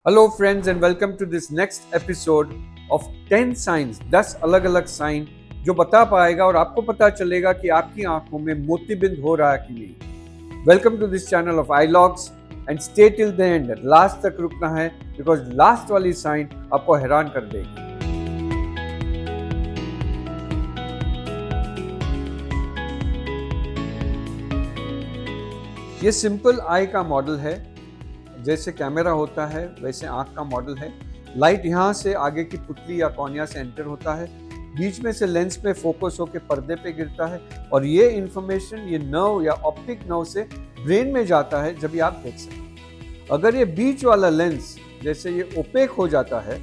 Hello friends and welcome to this next episode of 10 science 10 अलग अलग sign जो बता पाएगा और आपको पता चलेगा कि आपकी आंखों में मोतियाबिंद हो रहा है कि नहीं। Welcome to this channel of Eyelogs and stay till the end, last तक रुकना है बिकॉज लास्ट वाली साइन आपको हैरान कर देगी। ये सिंपल आई का मॉडल है। जैसे कैमरा होता है वैसे आंख का मॉडल है। लाइट यहाँ से आगे की पुतली या कॉर्निया से एंटर होता है, बीच में से लेंस पे फोकस होकर पर्दे पे गिरता है और ये इंफॉर्मेशन ये नर्व या ऑप्टिक नर्व से ब्रेन में जाता है जब आप देख सकते। अगर ये बीच वाला लेंस जैसे ये ओपेक हो जाता है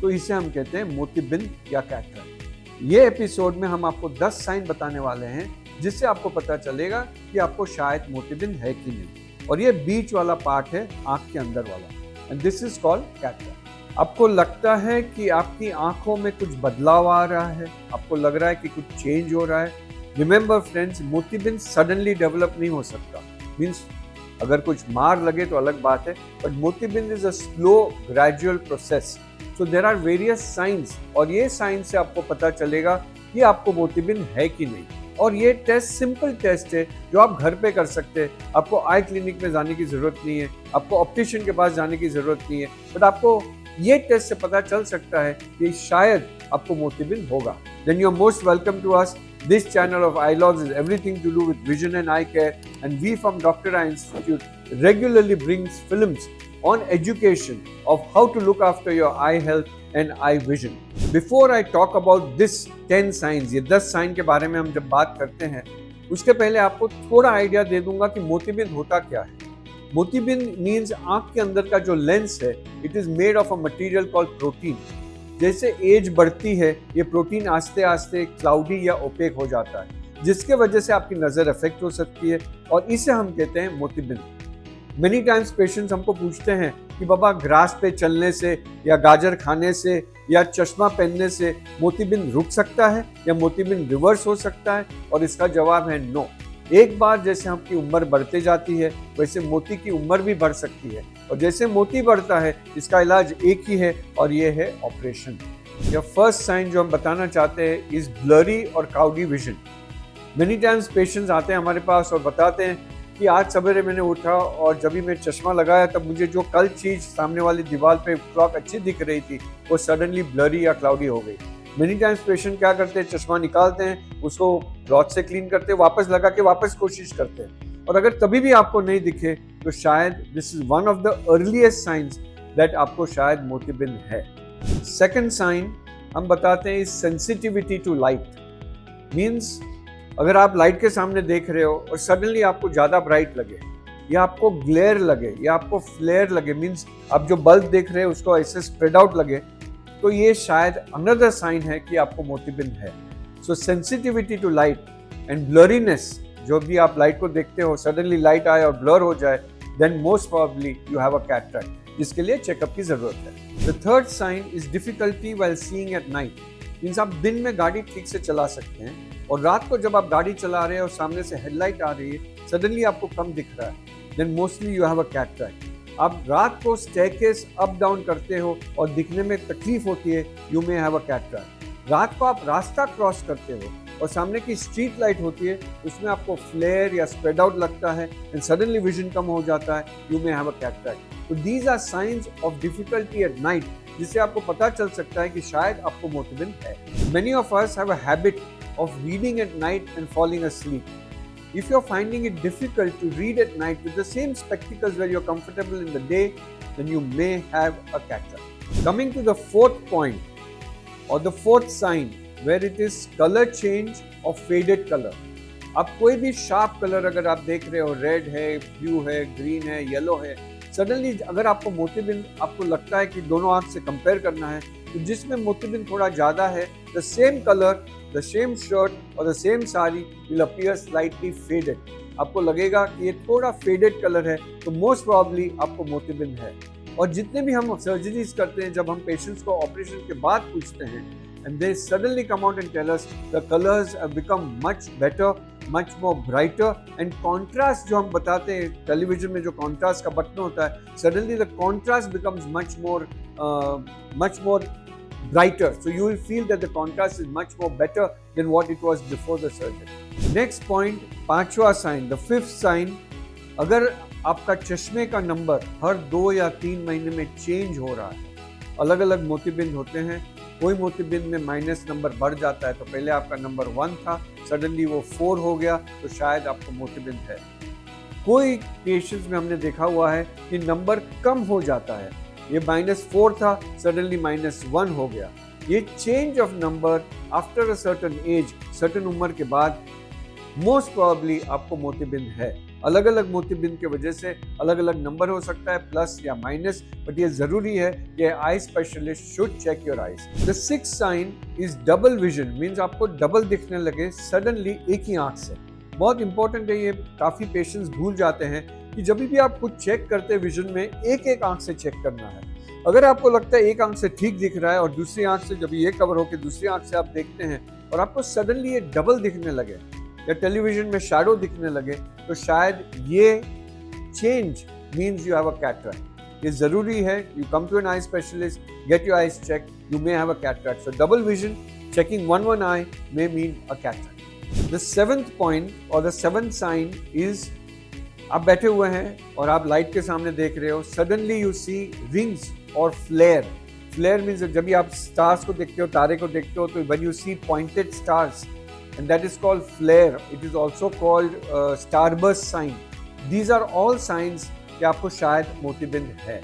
तो इसे हम कहते हैं मोतियाबिंद या कैटरैक्ट। ये एपिसोड में हम आपको 10 साइन बताने वाले हैं जिससे आपको पता चलेगा कि आपको शायद मोतियाबिंद है कि नहीं। और ये बीच वाला पार्ट है आंख के अंदर वाला, and this is called cataract. आपको लगता है कि आपकी आंखों में कुछ बदलाव आ रहा है, आपको लग रहा है कि कुछ चेंज हो रहा है। रिमेंबर फ्रेंड्स, मोतियाबिंद सडनली डेवलप नहीं हो सकता। मीन्स अगर कुछ मार लगे तो अलग बात है, बट मोतियाबिंद is a slow gradual process. So there are various signs और ये साइन से आपको पता चलेगा कि आपको मोतियाबिंद है कि नहीं। और ये टेस्ट सिंपल टेस्ट है जो आप घर पे कर सकते हैं। आपको आई क्लिनिक में जाने की जरूरत नहीं है, आपको ऑप्टिशियन के पास जाने की जरूरत नहीं है, बट आपको ये टेस्ट से पता चल सकता है कि शायद आपको मोतियाबिंद होगा। Then you are most welcome to us. This channel of iLogs is everything to do with vision and eye care, and we from Dr. Eye Institute regularly brings films on education of how to look after your eye health and eye vision. Before I talk about this 10 signs, ये 10 sign के बारे में हम जब बात करते हैं उसके पहले आपको थोड़ा आइडिया दे दूंगा कि मोतियाबिंद होता क्या है। मोतियाबिंद मीन्स आंख के अंदर का जो लेंस है, it is made of a material called protein. जैसे एज बढ़ती है ये प्रोटीन आस्ते आस्ते क्लाउडी या ओपेक हो जाता है, जिसके वजह से आपकी नज़र अफेक्ट हो सकती है और इसे हम कहते हैं मोतियाबिंद। मेनी टाइम्स पेशेंट्स हमको पूछते हैं कि बाबा ग्रास पे चलने से या गाजर खाने से या चश्मा पहनने से मोतियाबिंद रुक सकता है या मोतियाबिंद रिवर्स हो सकता है, और इसका जवाब है नो। एक बार जैसे आपकी उम्र बढ़ते जाती है वैसे मोती की उम्र भी बढ़ सकती है, और जैसे मोती बढ़ता है इसका इलाज एक ही है और ये है ऑपरेशन। या फर्स्ट साइन जो हम बताना चाहते हैं इज ब्लरी और cloudy vision. Many times patients आते हैं हमारे पास और बताते हैं कि आज सवेरे मैंने उठा और जब भी मैं चश्मा लगाया तब मुझे जो कल चीज़ सामने वाली दीवार पे क्लॉक अच्छी दिख रही थी वो सडनली ब्लरी या क्लाउडी हो गई। मेनी टाइम्स पेशेंट क्या करते हैं, चश्मा निकालते हैं, उसको क्लॉथ से क्लीन करते हैं, वापस लगा के वापस कोशिश करते हैं, और अगर तभी भी आपको नहीं दिखे तो शायद this is one of the earliest signs that आपको शायद मोतियाबिंद है। सेकेंड साइन हम बताते हैं is sensitivity to light. Means अगर आप लाइट के सामने देख रहे हो और सडनली आपको ज़्यादा ब्राइट लगे या आपको ग्लेयर लगे या आपको फ्लेयर लगे, मीन्स आप जो बल्ब देख रहे हो उसको ऐसे स्प्रेड आउट लगे, तो ये शायद अनदर साइन है कि आपको मोतियाबिंद है। So sensitivity to light and blurriness, जो भी आप लाइट को देखते हो सडनली लाइट आए और ब्लर हो जाए, then most probably you have a cataract, जिसके लिए चेकअप की जरूरत है। The third sign is difficulty while seeing at night. Means आप दिन में गाड़ी ठीक से चला सकते हैं और रात को जब आप गाड़ी चला रहे हैं और सामने से हेडलाइट आ रही है, सडनली आपको कम दिख रहा है, then mostly you have a cataract. आप रात को स्टेयरकेस अप डाउन करते हो और दिखने में तकलीफ होती है, you may have a cataract. रात को आप रास्ता क्रॉस करते हो और सामने की स्ट्रीट लाइट होती है, उसमें आपको फ्लेयर या स्प्रेड आउट लगता है एंड सडनली विजन कम हो जाता है, you may have a cataract. तो these are signs of difficulty at night, जिससे आपको पता चल सकता है कि शायद आपको मोतियाबिंद है। Many of us have a habit of reading at night and falling asleep. If you're finding it difficult to read at night with the same spectacles where you're comfortable in the day, then you may have a cataract. Coming to the fourth point or the fourth sign, where it is color change or faded color. अब कोई भी sharp colour अगर आप देख रहे हो, red है, blue है, ग्रीन है, येलो है, सडनली अगर आपको मोतियाबिंद आपको लगता है कि दोनों आंख से कंपेयर करना है तो जिसमें मोतियाबिंद थोड़ा ज़्यादा है, the same colour, the same shirt और the same sari will appear slightly faded. आपको लगेगा कि ये थोड़ा फेडेड कलर है तो मोस्ट प्रोबेबली आपको मोतियाबिंद है। और जितने भी हम सर्जरीज करते हैं, जब हम पेशेंट्स को ऑपरेशन के बाद पूछते हैं and they suddenly come out and tell us the colors have become much better, much more brighter, and contrast जो हम बताते हैं टेलीविजन में जो contrast का बटन होता है, suddenly the contrast becomes much more brighter. So you will feel that the contrast is much more better than what it was before the surgery. Next point, पांचवा sign, the fifth sign, अगर आपका चश्मे का number हर 2 या 3 महीने में change हो रहा है, अलग अलग मोतिबिंद होते हैं, कोई मोतिबिंद में माइनस नंबर बढ़ जाता है, तो पहले आपका नंबर 1 था, सडनली वो 4 हो गया, तो शायद आपको मोतिबिंद है। कोई पेशेंट्स में हमने देखा हुआ है कि नंबर कम हो जाता है, ये -4 था, सडनली -1 हो गया। ये change of number after a certain age, certain उम्र के बाद मोस्ट प्रोबेबली आपको मोतिबिंद है। अलग अलग मोतिबिंद की वजह से अलग अलग नंबर हो सकता है, प्लस या माइनस, बट ये जरूरी है कि eye specialist should check your eyes. The sixth sign is double vision, means आपको डबल दिखने लगे सडनली एक ही आंख से। बहुत इंपॉर्टेंट है ये, काफी पेशेंट्स भूल जाते हैं कि जब भी आप कुछ चेक करते हैं विजन में, एक एक आंख से चेक करना है। अगर आपको लगता है एक आंख से ठीक दिख रहा है और दूसरी आंख से जब ये कवर होकर दूसरी आंख से आप देखते हैं और आपको सडनली ये डबल दिखने लगे या टेलीविजन में शैडो दिखने लगे, तो शायद ये change means you have a cataract. ये जरूरी है, you come to an eye specialist, get your eyes check, you may have a cataract. So double vision, checking one eye may mean a cataract. The seventh point or the seventh sign is, आप बैठे हुए हैं और आप light के सामने देख रहे हो, सडनली यू सी रिंग्स और फ्लेयर। फ्लेयर मीन्स जब भी आप स्टार्स को देखते हो, तारे को देखते हो, तो when you see pointed stars, and that is called flare. It is also called starburst sign. These are all signs कि आपको शायद मोतिबिंद है।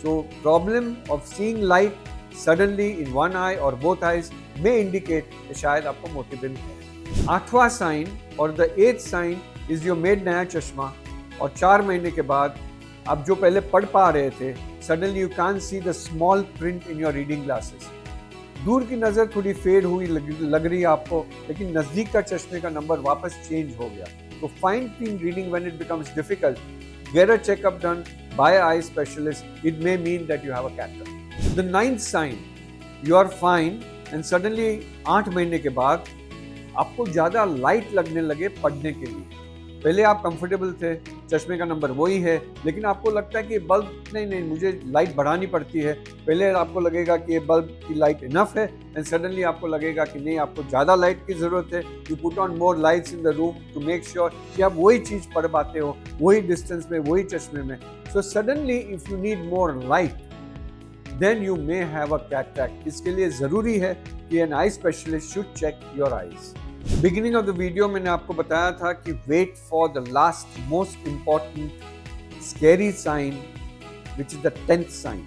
So problem of seeing light suddenly in one eye or both eyes may indicate कि शायद आपको मोतिबिंद है। आठवां sign और the eighth sign is you made नया चश्मा और 4 महीने के बाद आप जो पहले पढ़ पा रहे थे, suddenly you can't see the small print in your reading glasses. दूर की नज़र थोड़ी फेड हुई लग रही है आपको, लेकिन नज़दीक का चश्मे का नंबर वापस चेंज हो गया। तो fine print reading when it becomes difficult, get a checkup done by eye specialist, it may mean that you have a cataract. The ninth sign, you are fine and suddenly 8 महीने के बाद आपको ज़्यादा light लगने लगे पढ़ने के लिए। पहले आप कंफर्टेबल थे, चश्मे का नंबर वही है, लेकिन आपको लगता है कि बल्ब नहीं मुझे लाइट बढ़ानी पड़ती है। पहले आपको लगेगा कि ये बल्ब की लाइट इनफ है, एंड सडनली आपको लगेगा कि नहीं, आपको ज़्यादा लाइट की ज़रूरत है। You put on more lights in the room to make sure कि आप वही चीज़ पढ़ पाते हो, वही डिस्टेंस में, वही चश्मे में। So suddenly if you need more light, then you may have a cataract. इसके लिए ज़रूरी है कि an eye specialist should check your eyes. Beginning of the video मैंने आपको बताया था कि wait for the last most important scary sign which is the 10th sign.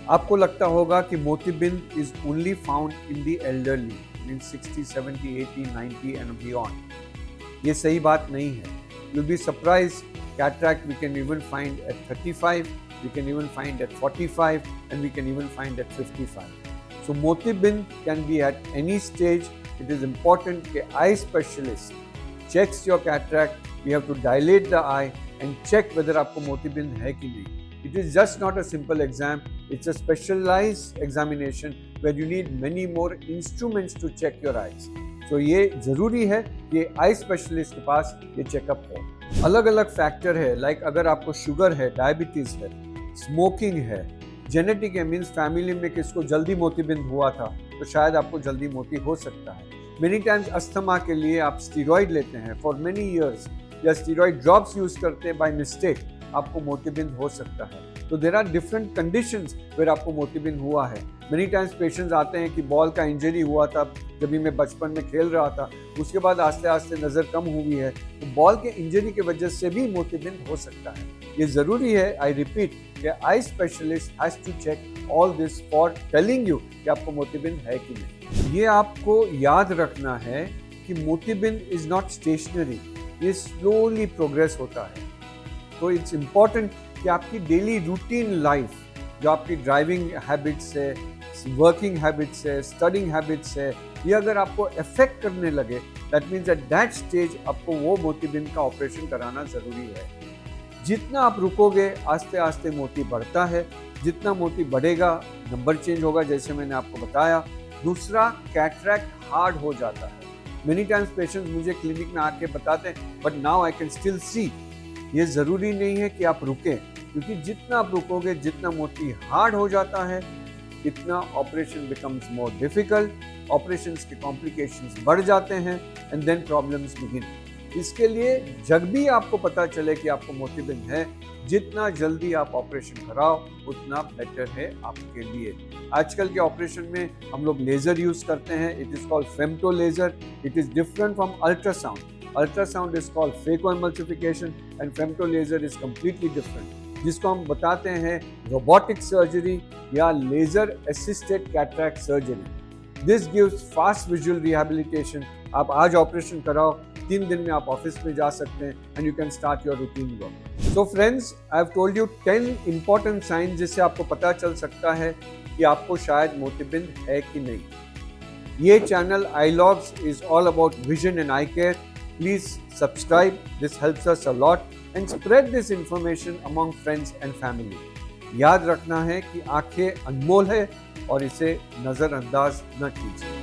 आपको लगता होगा कि मोतिबिंद is only found in the elderly, means 60, 70, 80, 90 and beyond. ये सही बात नहीं है। You'll be surprised, cataract we can even find at 35, we can even find at 45, and we can even find at 55. So motibind can be at any stage. It is important that eye specialist checks your cataract. We have to dilate the eye and check whether आपको मोतिबिंद है कि नहीं. It is just not a simple exam. It's a specialized examination where you need many more instruments to check your eyes. तो ये ज़रूरी है कि eye specialist के पास ये चेकअप हो। अलग अलग फैक्टर है, लाइक अगर आपको शुगर है, डायबिटीज़ है, स्मोकिंग है, जेनेटिक है, मीन्स फैमिली में किसको जल्दी मोतिबिंद हुआ था तो शायद आपको जल्दी मोती हो सकता है। मेनी टाइम्स अस्थमा के लिए आप स्टीरॉयड लेते हैं फॉर मेनी ईयर्स, या स्टीरॉयड ड्रॉप्स यूज़ करते हैं बाय मिस्टेक, आपको मोतिबिंद हो सकता है। तो there are different conditions where आपको मोतिबिंद हुआ है। मेनी टाइम्स पेशेंट्स आते हैं कि बॉल का इंजरी हुआ था जब भी मैं बचपन में खेल रहा था, उसके बाद आस्ते आस्ते नज़र कम हुई है, तो बॉल के इंजरी की वजह से भी मोतिबिंद हो सकता है। ये ज़रूरी है, आई रिपीट, कि eye specialist has to check all this for telling you कि आपको मोतिबिंद है कि नहीं। ये आपको याद रखना है कि मोतिबिंद इज़ नॉट स्टेशनरी, ये स्लोली प्रोग्रेस होता है। तो इट्स इम्पॉर्टेंट कि आपकी डेली रूटीन लाइफ, जो आपकी ड्राइविंग हैबिट्स है, वर्किंग हैबिट्स है, स्टडिंग हैबिट्स है, ये अगर आपको अफेक्ट करने लगे, that means at that stage आपको वो मोतिबिंद का ऑपरेशन कराना ज़रूरी है। जितना आप रुकोगे आस्ते आस्ते मोती बढ़ता है, जितना मोती बढ़ेगा नंबर चेंज होगा, जैसे मैंने आपको बताया। दूसरा, कैटरैक्ट हार्ड हो जाता है। मेनी टाइम्स पेशेंट्स मुझे क्लिनिक में आके बताते हैं, but now I can still see. ये ज़रूरी नहीं है कि आप रुकें, क्योंकि जितना आप रुकोगे, जितना मोती हार्ड हो जाता है, इतना operation becomes more difficult, operations के कॉम्प्लिकेशंस बढ़ जाते हैं एंड देन प्रॉब्लम्स बिगिन। इसके लिए जब भी आपको पता चले कि आपको मोतियाबिंद है, जितना जल्दी आप ऑपरेशन कराओ उतना बेटर है आपके लिए। आजकल के ऑपरेशन में हम लोग लेज़र यूज़ करते हैं, it is called femto laser. It is different from ultrasound. Ultrasound is called phaco emulsification and femto laser is completely different, जिसको हम बताते हैं रोबोटिक सर्जरी या laser assisted cataract surgery. This gives fast visual rehabilitation. आप आज operation कराओ, 3 दिन में आप ऑफिस में जा सकते हैं and you can start your routine work. So friends, I have told you 10 important science जिससे आपको पता चल सकता है कि आपको शायद मोतियाबिंद है कि नहीं। ये channel Eyelogs is all about vision and eye care. Please subscribe, this helps us a lot, and spread this information among friends and family. याद रखना है कि आंखें अनमोल है और इसे नजरअंदाज न कीजिए।